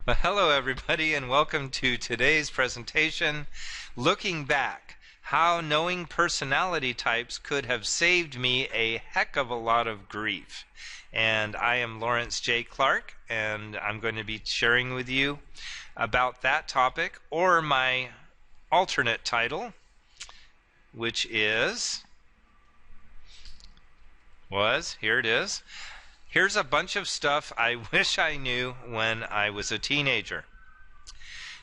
Well, hello, everybody, and welcome to today's presentation, Looking Back, How Knowing Personality Types Could Have Saved Me a Heck of a Lot of Grief. And I am Lawrence J. Clark, and I'm going to be sharing with you about that topic, or my alternate title, which here it is. Here's a bunch of stuff I wish I knew when I was a teenager.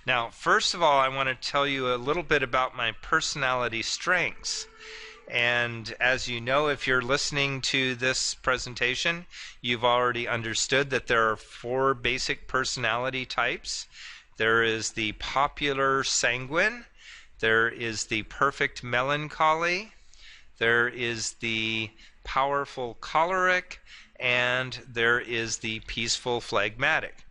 Now, first of all, I want to tell you a little bit about my personality strengths. And as you know, if you're listening to this presentation, you've already understood that there are 4 basic personality types. There is the popular sanguine, there is the perfect melancholy, there is the powerful choleric, and there is the peaceful phlegmatic.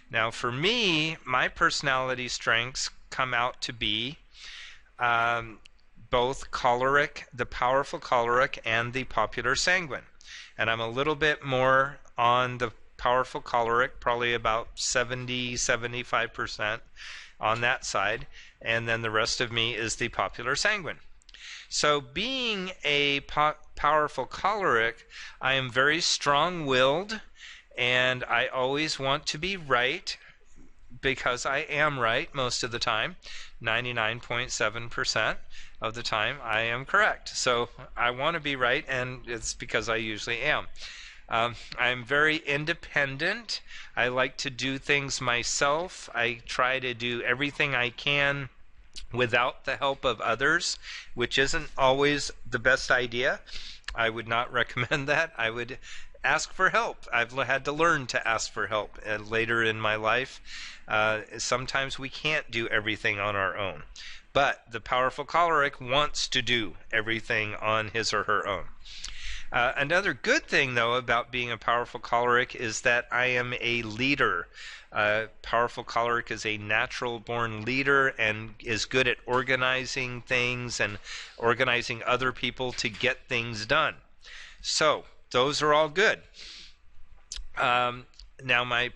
Now for me, my personality strengths come out to be both choleric, the powerful choleric, and the popular sanguine. And I'm a little bit more on the powerful choleric, probably about 70-75% on that side, and then the rest of me is the popular sanguine. So being a powerful choleric, I am very strong-willed, and I always want to be right, because I am right most of the time. 99.7% of the time I am correct. So I want to be right, and it's because I usually am. I'm very independent. I like to do things myself. I try to do everything I can without the help of others, which isn't always the best idea. I would not recommend that. I would ask for help. I've had to learn to ask for help later in my life. Sometimes we can't do everything on our own. But the powerful choleric wants to do everything on his or her own. Another good thing, though, about being a powerful choleric is that I am a leader. Powerful choleric is a natural-born leader and is good at organizing things and organizing other people to get things done. So those are all good. Now my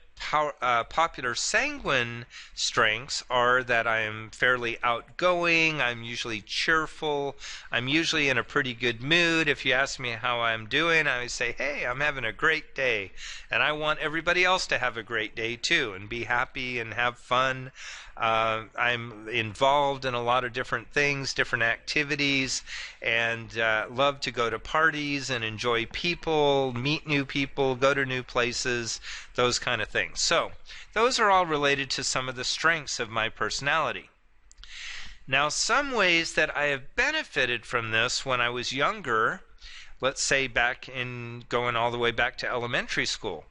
popular sanguine strengths are that I am fairly outgoing, I'm usually cheerful, I'm usually in a pretty good mood. If you ask me how I'm doing, I would say, hey, I'm having a great day. And I want everybody else to have a great day too and be happy and have fun. I'm involved in a lot of different things, different activities, and love to go to parties and enjoy people, meet new people, go to new places, those kind of things. So those are all related to some of the strengths of my personality. Now, some ways that I have benefited from this when I was younger, let's say back in going all the way back to elementary school,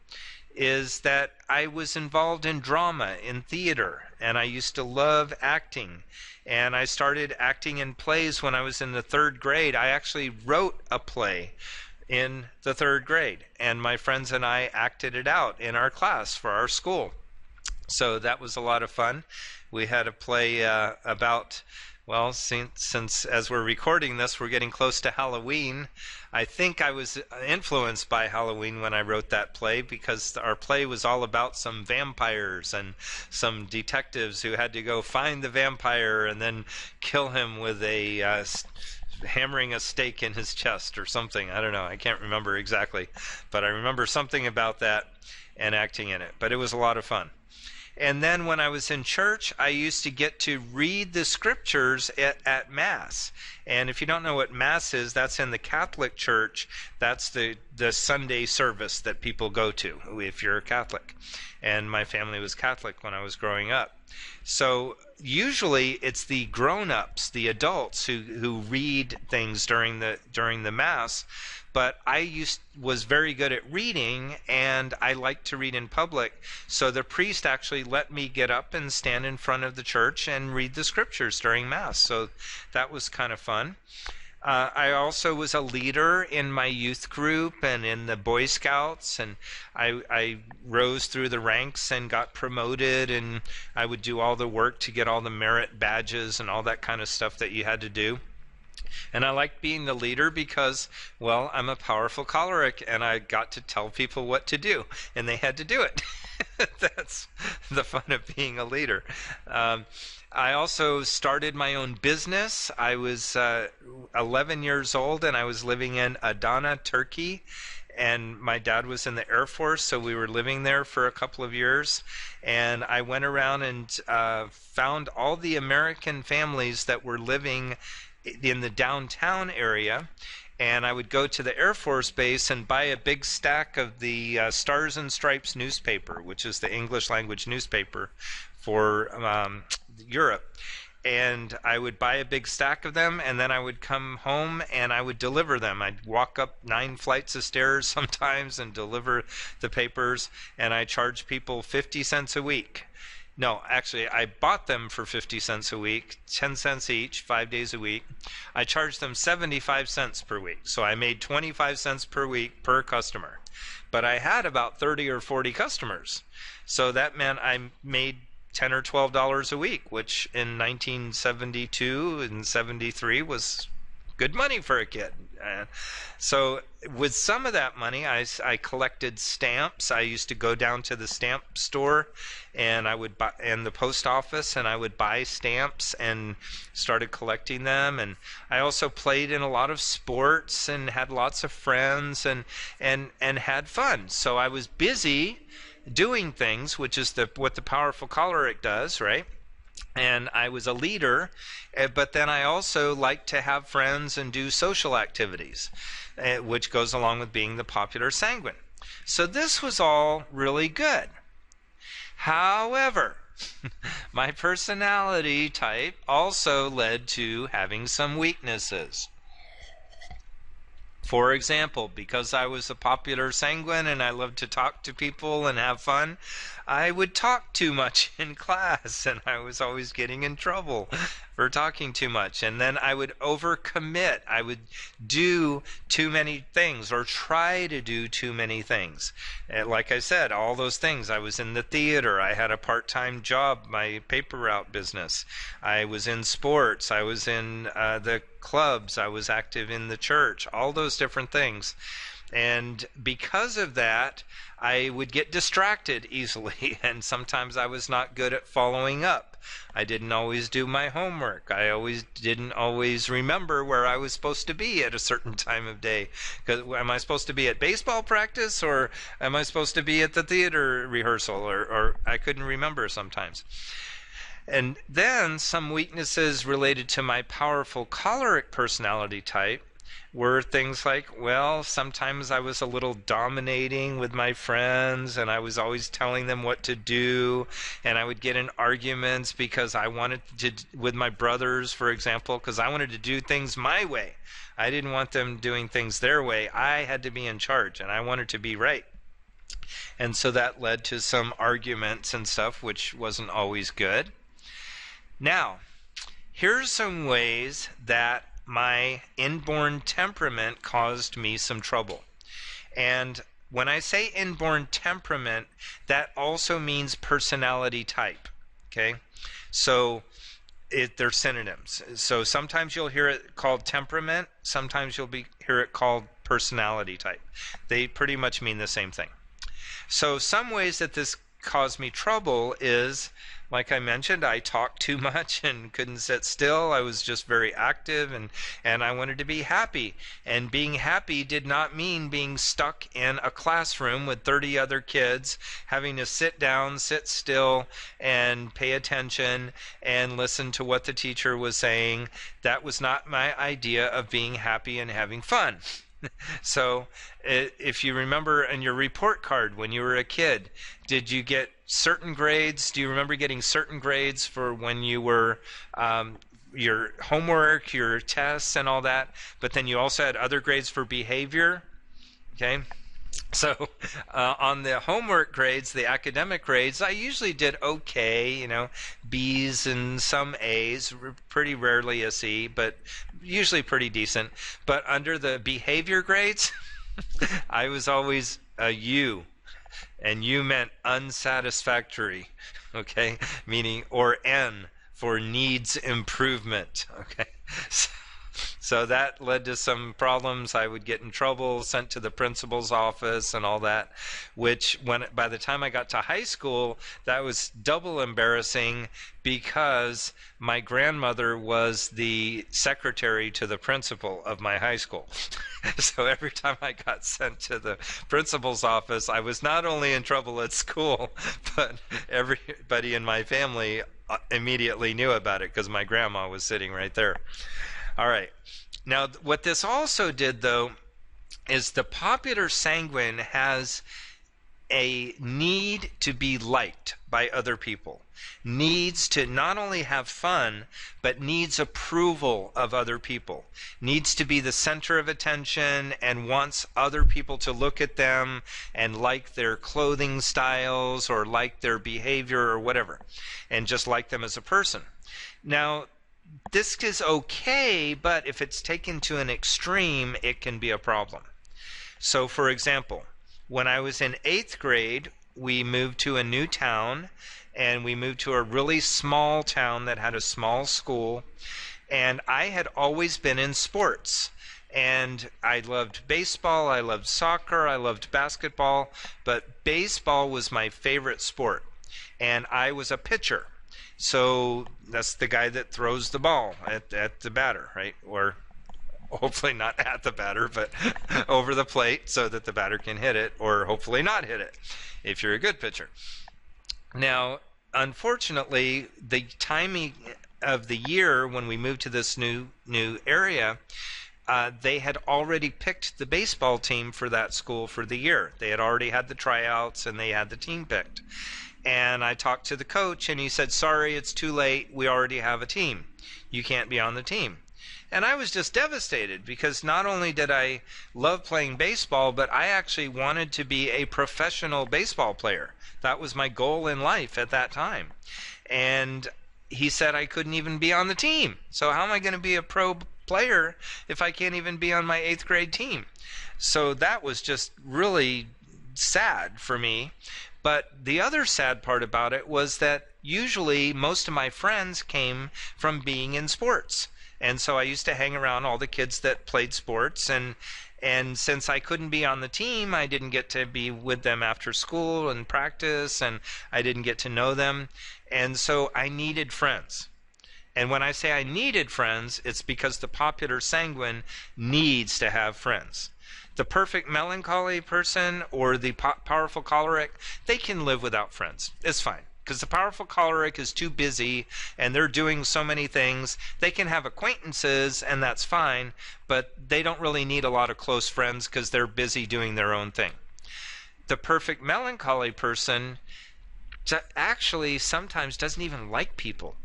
is that I was involved in drama, in theater, and I used to love acting. And I started acting in plays when I was in the 3rd grade. I actually wrote a play in the 3rd grade, and my friends and I acted it out in our class for our school. So that was a lot of fun. We had a play about, well, since as we're recording this, we're getting close to Halloween. I think I was influenced by Halloween when I wrote that play, because our play was all about some vampires and some detectives who had to go find the vampire and then kill him with a hammering a stake in his chest or something. I don't know. I can't remember exactly. But I remember something about that and acting in it. But it was a lot of fun. And then when I was in church, I used to get to read the scriptures at Mass. And if you don't know what Mass is, that's in the Catholic Church. That's the Sunday service that people go to if you're a Catholic. And my family was Catholic when I was growing up. So usually it's the grown-ups, the adults, who read things during the Mass. But I was very good at reading, and I liked to read in public. So the priest actually let me get up and stand in front of the church and read the scriptures during Mass. So that was kind of fun. I also was a leader in my youth group and in the Boy Scouts, and I rose through the ranks and got promoted, and I would do all the work to get all the merit badges and all that kind of stuff that you had to do. And I liked being the leader because, well, I'm a powerful choleric, and I got to tell people what to do, and they had to do it. That's the fun of being a leader. Um, I also started my own business. I was 11 years old and I was living in Adana, Turkey. And my dad was in the Air Force, so we were living there for a couple of years. And I went around and found all the American families that were living in the downtown area, and I would go to the Air Force Base and buy a big stack of the Stars and Stripes newspaper, which is the English language newspaper for Europe. And I would buy a big stack of them, and then I would come home and I would deliver them. I'd walk up 9 flights of stairs sometimes and deliver the papers, and I charged people 50 cents a week. No, actually, I bought them for 50 cents a week, 10 cents each, 5 days a week. I charged them 75 cents per week. So I made 25 cents per week per customer. But I had about 30 or 40 customers. So that meant I made $10 or $12 a week, which in 1972 and 73 was good money for a kid. So with some of that money, I collected stamps. I used to go down to the stamp store and I would buy, and the post office, and I would buy stamps and started collecting them. And I also played in a lot of sports and had lots of friends and had fun. So I was busy doing things, which is what the powerful choleric does, right? And I was a leader, but then I also like to have friends and do social activities, which goes along with being the popular sanguine. So this was all really good. However, my personality type also led to having some weaknesses. For example, because I was a popular sanguine and I loved to talk to people and have fun, I would talk too much in class and I was always getting in trouble for talking too much. And then I would overcommit. I would do too many things or try to do too many things. And like I said, all those things. I was in the theater. I had a part-time job, my paper route business. I was in sports. I was in the clubs. I was active in the church. All those different things. And because of that, I would get distracted easily, and sometimes I was not good at following up. I didn't always do my homework. I didn't always remember where I was supposed to be at a certain time of day. Because am I supposed to be at baseball practice, or am I supposed to be at the theater rehearsal? Or I couldn't remember sometimes. And then some weaknesses related to my powerful choleric personality type were things like, well, sometimes I was a little dominating with my friends and I was always telling them what to do, and I would get in arguments because I wanted to, with my brothers, for example, because I wanted to do things my way. I didn't want them doing things their way. I had to be in charge and I wanted to be right. And so that led to some arguments and stuff, which wasn't always good. Now, here's some ways that my inborn temperament caused me some trouble. And when I say inborn temperament, that also means personality type. Okay? So they're synonyms. So sometimes you'll hear it called temperament, sometimes you'll hear it called personality type. They pretty much mean the same thing. So some ways that this caused me trouble is, like I mentioned, I talked too much and couldn't sit still. I was just very active, and I wanted to be happy. And being happy did not mean being stuck in a classroom with 30 other kids, having to sit down, sit still, and pay attention and listen to what the teacher was saying. That was not my idea of being happy and having fun. So if you remember in your report card when you were a kid, did you get certain grades? Do you remember getting certain grades for when you were your homework, your tests, and all that? But then you also had other grades for behavior. Okay. So on the homework grades, the academic grades, I usually did okay, B's and some A's, pretty rarely a C, but usually pretty decent. But under the behavior grades, I was always a U, and U meant unsatisfactory, okay, meaning, or N for needs improvement, okay. So that led to some problems. I would get in trouble, sent to the principal's office and all that, which by the time I got to high school, that was double embarrassing because my grandmother was the secretary to the principal of my high school. So every time I got sent to the principal's office, I was not only in trouble at school, but everybody in my family immediately knew about it because my grandma was sitting right there. All right. Now, what this also did, though, is the popular sanguine has a need to be liked by other people, needs to not only have fun, but needs approval of other people, needs to be the center of attention and wants other people to look at them and like their clothing styles or like their behavior or whatever, and just like them as a person. Now, this is okay, but if it's taken to an extreme, it can be a problem. So, for example, when I was in 8th grade, we moved to a new town, and we moved to a really small town that had a small school, and I had always been in sports. And I loved baseball, I loved soccer, I loved basketball, but baseball was my favorite sport. And I was a pitcher. So that's the guy that throws the ball at the batter, right? Or hopefully not at the batter, but over the plate so that the batter can hit it, or hopefully not hit it if you're a good pitcher. Now, unfortunately, the timing of the year when we moved to this new area, they had already picked the baseball team for that school for the year. They had already had the tryouts and they had the team picked. And I talked to the coach and he said, sorry, it's too late. We already have a team. You can't be on the team. And I was just devastated because not only did I love playing baseball, but I actually wanted to be a professional baseball player. That was my goal in life at that time. And he said I couldn't even be on the team. So how am I going to be a pro player if I can't even be on my 8th grade team? So that was just really sad for me. But the other sad part about it was that usually most of my friends came from being in sports. And so I used to hang around all the kids that played sports. And since I couldn't be on the team, I didn't get to be with them after school and practice, and I didn't get to know them. And so I needed friends. And when I say I needed friends, it's because the popular sanguine needs to have friends. The perfect melancholy person or the powerful choleric, they can live without friends. It's fine. Because the powerful choleric is too busy and they're doing so many things. They can have acquaintances and that's fine, but they don't really need a lot of close friends because they're busy doing their own thing. The perfect melancholy person actually sometimes doesn't even like people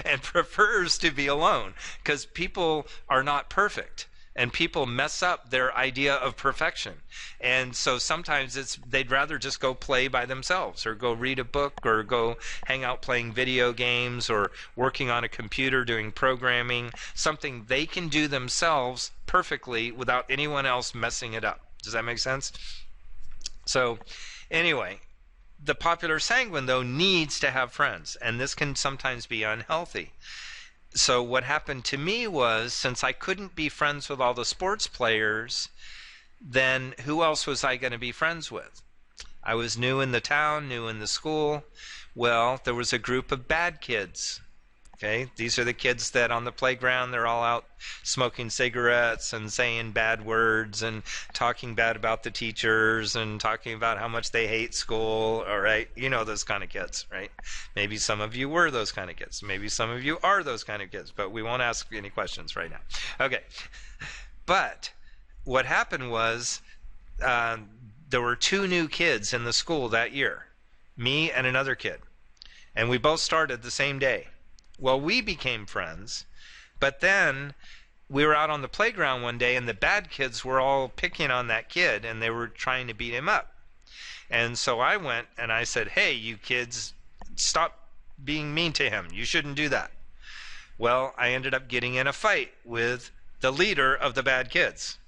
and prefers to be alone because people are not perfect. And people mess up their idea of perfection. And so sometimes they'd rather just go play by themselves or go read a book or go hang out playing video games or working on a computer doing programming, something they can do themselves perfectly without anyone else messing it up. Does that make sense? So anyway, the popular sanguine, though, needs to have friends, and this can sometimes be unhealthy. So what happened to me was, since I couldn't be friends with all the sports players, then who else was I going to be friends with? I was new in the town, new in the school. Well, there was a group of bad kids. Okay, these are the kids that on the playground, they're all out smoking cigarettes and saying bad words and talking bad about the teachers and talking about how much they hate school. All right, you know those kind of kids, right? Maybe some of you were those kind of kids. Maybe some of you are those kind of kids, but we won't ask any questions right now. Okay, but what happened was there were 2 new kids in the school that year, me and another kid, and we both started the same day. Well, we became friends, but then we were out on the playground one day and the bad kids were all picking on that kid and they were trying to beat him up. And so I went and I said, hey, you kids, stop being mean to him. You shouldn't do that. Well, I ended up getting in a fight with the leader of the bad kids,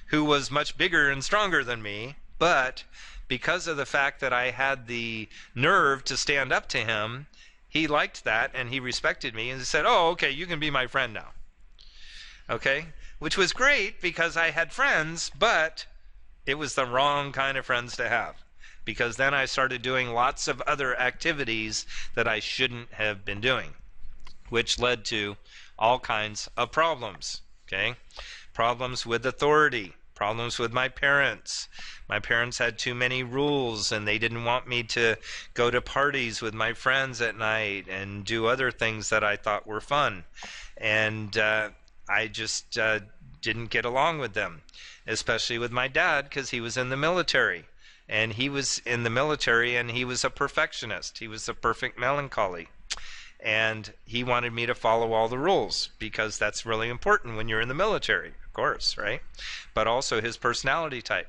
who was much bigger and stronger than me, but because of the fact that I had the nerve to stand up to him, he liked that and he respected me and said, oh, okay, you can be my friend now. Okay? Which was great because I had friends, but it was the wrong kind of friends to have. Because then I started doing lots of other activities that I shouldn't have been doing, which led to all kinds of problems. Okay? Problems with authority, problems with my parents. My parents had too many rules and they didn't want me to go to parties with my friends at night and do other things that I thought were fun. And I just didn't get along with them, especially with my dad because he was in the military. And he was in the military and he was a perfectionist. He was a perfect melancholy. And he wanted me to follow all the rules because that's really important when you're in the military, of course, right? But also his personality type.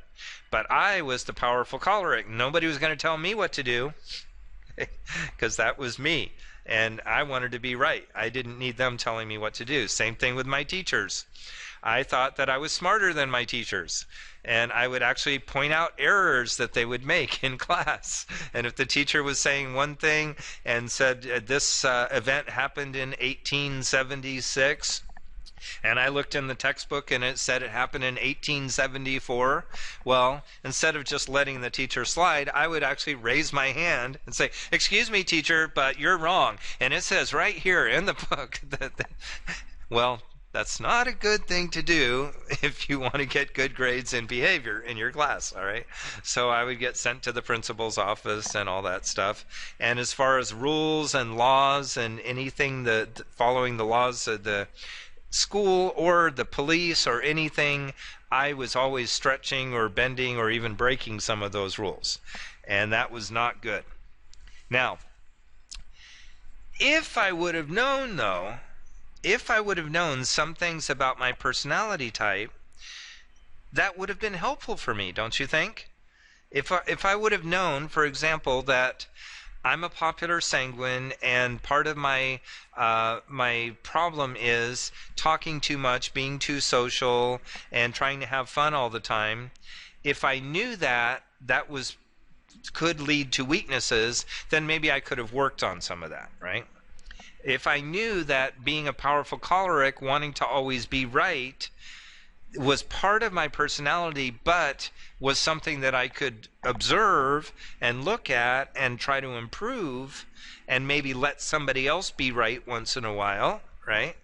But I was the powerful choleric. Nobody was going to tell me what to do because that was me. And I wanted to be right. I didn't need them telling me what to do. Same thing with my teachers. I thought that I was smarter than my teachers. And I would actually point out errors that they would make in class. And if the teacher was saying one thing and said, this event happened in 1876, and I looked in the textbook and it said it happened in 1874, well, instead of just letting the teacher slide, I would actually raise my hand and say, excuse me, teacher, but you're wrong. And it says right here in the book that well, that's not a good thing to do if you want to get good grades in behavior in your class, all right? So I would get sent to the principal's office and all that stuff. And as far as rules and laws and anything following the laws of the school or the police or anything, I was always stretching or bending or even breaking some of those rules. And that was not good. Now, if I would have known, though, if I would have known some things about my personality type, that would have been helpful for me, don't you think? If I would have known, for example, that I'm a popular sanguine and part of my my problem is talking too much, being too social, and trying to have fun all the time, if I knew that could lead to weaknesses, then maybe I could have worked on some of that, right? If I knew that being a powerful choleric, wanting to always be right, was part of my personality, but was something that I could observe and look at and try to improve and maybe let somebody else be right once in a while, right?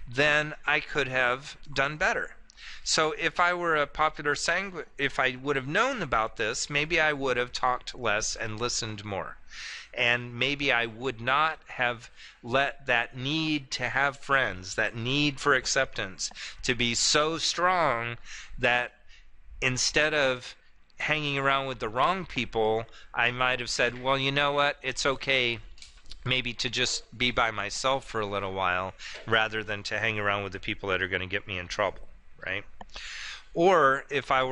Then I could have done better. So if I were a popular sanguine, if I would have known about this, maybe I would have talked less and listened more. And maybe I would not have let that need to have friends, that need for acceptance, to be so strong that instead of hanging around with the wrong people, I might have said, well, you know what, it's okay maybe to just be by myself for a little while rather than to hang around with the people that are going to get me in trouble, right? Or if I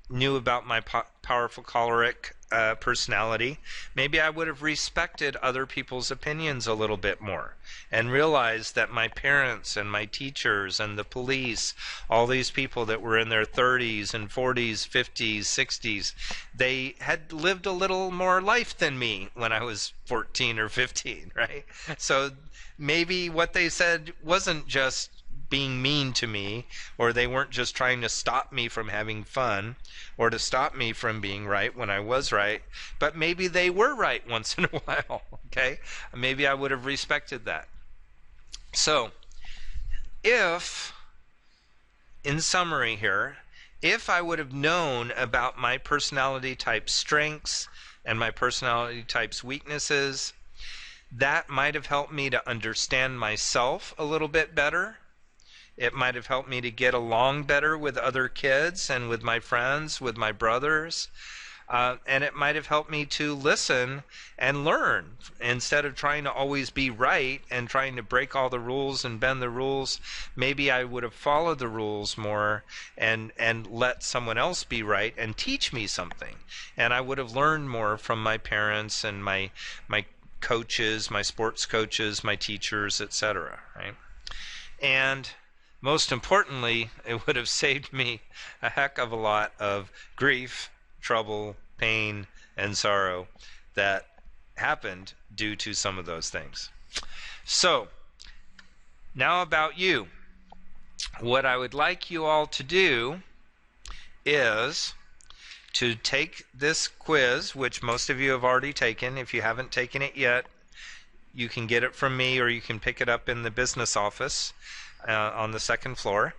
knew about my powerful choleric personality, maybe I would have respected other people's opinions a little bit more and realized that my parents and my teachers and the police, all these people that were in their 30s and 40s, 50s, 60s, they had lived a little more life than me when I was 14 or 15, right? So maybe what they said wasn't just being mean to me, or they weren't just trying to stop me from having fun or to stop me from being right when I was right, but maybe they were right once in a while, okay? Maybe I would have respected that. So, in summary here, if I would have known about my personality type's strengths and my personality type's weaknesses, that might have helped me to understand myself a little bit better. It might have helped me to get along better with other kids and with my friends, with my brothers. And it might have helped me to listen and learn instead of trying to always be right and trying to break all the rules and bend the rules. Maybe I would have followed the rules more and let someone else be right and teach me something. And I would have learned more from my parents and my coaches, my sports coaches, my teachers, etc. Right? And most importantly, it would have saved me a heck of a lot of grief, trouble, pain, and sorrow that happened due to some of those things. So, now about you. what I would like you all to do is to take this quiz, which most of you have already taken. If you haven't taken it yet, you can get it from me, or you can pick it up in the business office on the second floor.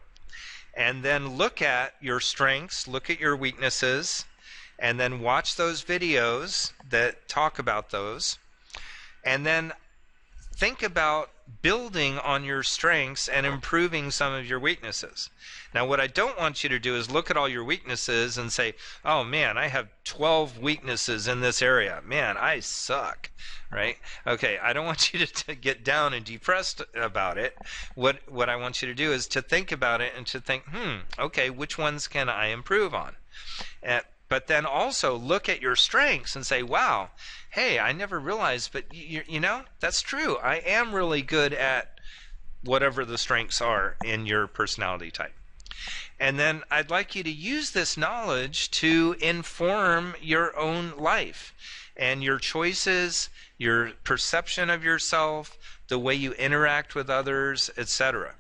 And then look at your strengths, look at your weaknesses, and then watch those videos that talk about those. And then think about building on your strengths and improving some of your weaknesses. Now, what I don't want you to do is look at all your weaknesses and say, oh man, I have 12 weaknesses in this area. Man, I suck, right? Okay, I don't want you to get down and depressed about it. What I want you to do is to think about it and to think, okay, which ones can I improve on? But then also look at your strengths and say, wow, hey, I never realized, but you know, that's true. I am really good at whatever the strengths are in your personality type. And then I'd like you to use this knowledge to inform your own life and your choices, your perception of yourself, the way you interact with others, etc.